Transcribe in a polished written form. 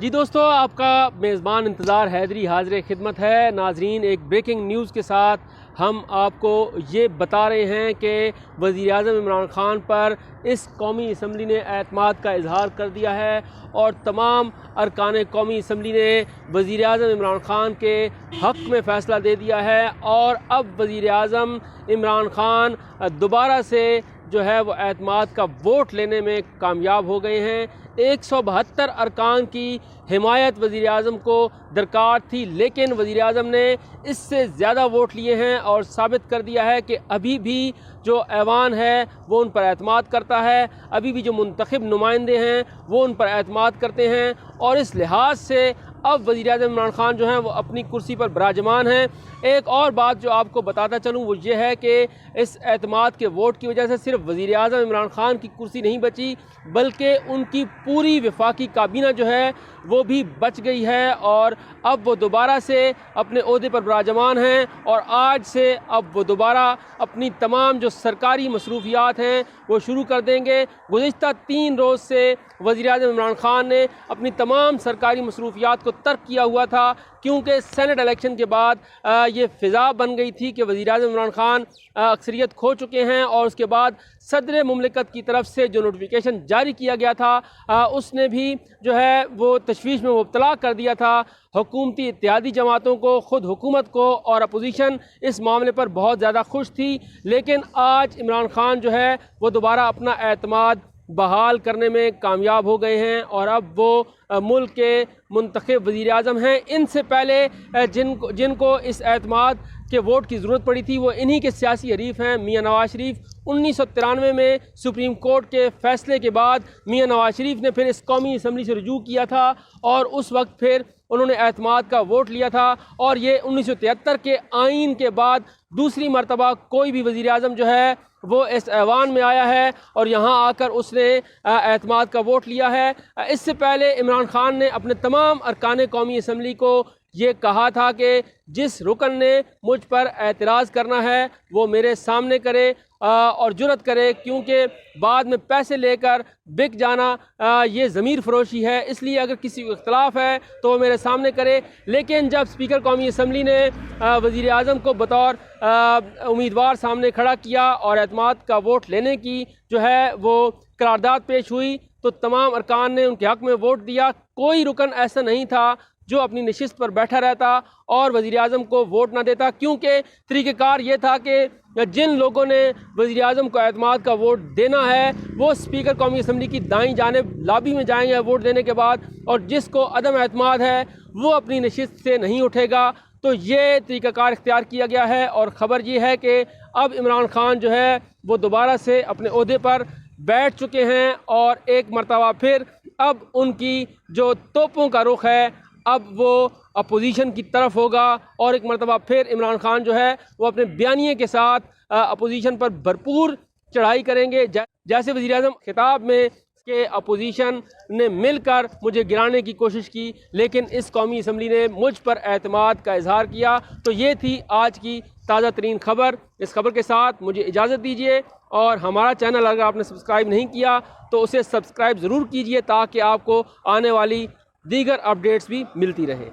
जी दोस्तों, आपका मेज़बान इंतज़ार हैदरी हाज़िर खिदमत है। नाजरीन, एक ब्रेकिंग न्यूज़ के साथ हम आपको ये बता रहे हैं कि वज़ीर-ए-आज़म इमरान ख़ान पर इस कौमी असम्बली ने एतमाद का इजहार कर दिया है और तमाम अरकान कौमी असम्बली ने वज़ीर-ए-आज़म इमरान ख़ान के हक़ में फ़ैसला दे दिया है और अब वज़ीर-ए-आज़म इमरान ख़ान दोबारा से जो है वो एतमाद का वोट लेने में कामयाब हो गए हैं। 172 अरकान की हिमायत वज़ीर-ए-आज़म को दरकार थी, लेकिन वज़ीर-ए-आज़म ने इससे ज़्यादा वोट लिए हैं और साबित कर दिया है कि अभी भी जो ऐवान है वो उन पर एतमाद करता है, अभी भी जो मुंतखब नुमाइंदे हैं वो उन पर एतमाद करते हैं और इस लिहाज से अब वज़ीर-ए-आज़म इमरान ख़ान जो हैं वो अपनी कुर्सी पर विराजमान हैं। एक और बात जो आपको बताता चलूँ वो ये है कि इस एतमाद के वोट की वजह से सिर्फ वज़ीर-ए-आज़म इमरान ख़ान की कुर्सी नहीं बची, बल्कि उनकी पूरी वफाकी काबीना जो है वो भी बच गई है और अब वो दोबारा से अपने ओहदे पर विराजमान हैं और आज से अब वो दोबारा अपनी तमाम जो सरकारी मसरूफियात हैं वो शुरू कर देंगे। गुज़िश्ता 3 रोज़ से वज़ीर-ए-आज़म इमरान ख़ान ने अपनी तमाम सरकारी मसरूफियात को तर्क किया हुआ था, क्योंकि सेनेट इलेक्शन के बाद ये फ़िज़ा बन गई थी कि वज़ीर-ए-आज़म इमरान ख़ान अक्सरियत खो चुके हैं और उसके बाद सदर मुमलिकत की तरफ से जो नोटिफिकेशन जारी किया गया था उसने भी जो है वो तशवीश में मुब्तला कर दिया था हुकूमती इत्तेहादी जमातों को, ख़ुद हुकूमत को, और अपोजिशन इस मामले पर बहुत ज़्यादा खुश थी। लेकिन आज इमरान ख़ान जो है वो दोबारा अपना एतमाद बहाल करने में कामयाब हो गए हैं और अब वो मुल्क के मुंतखब वज़ीर-ए-आज़म हैं। इनसे पहले जिनको इस एतमाद के वोट की ज़रूरत पड़ी थी वो इन्हीं के सियासी हरीफ हैं, मियाँ नवाज़ शरीफ। 1993 में सुप्रीम कोर्ट के फ़ैसले के बाद मियाँ नवाज़ शरीफ ने फिर इस कौमी असम्बली से रुजू किया था और उस वक्त फिर उन्होंने एतमाद का वोट लिया था और ये 1973 के आइन के बाद दूसरी मरतबा कोई भी वज़ीर-ए-आज़म जो है वो इस ऐवान में आया है और यहाँ आकर उसने एतमाद का वोट लिया है। इससे पहले इमरान ख़ान ने अपने तमाम अरकान कौमी असम्बली को ये कहा था कि जिस रुकन ने मुझ पर एतराज़ करना है वो मेरे सामने करे और जुर्रत करे, क्योंकि बाद में पैसे लेकर बिक जाना ये ज़मीर फ़रोशी है। इसलिए अगर किसी को इख्तलाफ है तो वो मेरे सामने करे। लेकिन जब स्पीकर कौमी असम्बली ने वज़ीर-ए-आज़म को बतौर उम्मीदवार सामने खड़ा किया और एतमाद का वोट लेने की जो है वो करारदाद पेश हुई तो तमाम अरकान ने उनके हक़ में वोट दिया। कोई रुकन ऐसा नहीं था जो अपनी नशिस्त पर बैठा रहता और वज़ीर-ए-आज़म को वोट ना देता, क्योंकि तरीक़ेकार ये था कि जिन लोगों ने वज़ीर-ए-आज़म को एतमाद का वोट देना है वो स्पीकर कौमी असम्बली की दाईं जानिब लॉबी में जाएंगे वोट देने के बाद, और जिसको अदम एतमाद है वो अपनी नशिस्त से नहीं उठेगा। तो ये तरीक़ाकार इख्तियार किया गया है और ख़बर ये है कि अब इमरान ख़ान जो है वो दोबारा से अपने ओहदे पर बैठ चुके हैं और एक मरतबा फिर अब उनकी जो तोपों का रुख है अब वो अपोजिशन की तरफ होगा और एक मरतबा फिर इमरान ख़ान जो है वो अपने बयानिए के साथ अपोजिशन पर भरपूर चढ़ाई करेंगे। जैसे वज़ीर-ए-आज़म खिताब में कि अपोजिशन ने मिलकर मुझे गिराने की कोशिश की, लेकिन इस कौमी असम्बली ने मुझ पर एतमाद का इजहार किया। तो ये थी आज की ताज़ा तरीन खबर। इस खबर के साथ मुझे इजाज़त दीजिए और हमारा चैनल अगर आपने सब्सक्राइब नहीं किया तो उसे सब्सक्राइब ज़रूर कीजिए ताकि आपको आने वाली दीगर अपडेट्स भी मिलती रहें।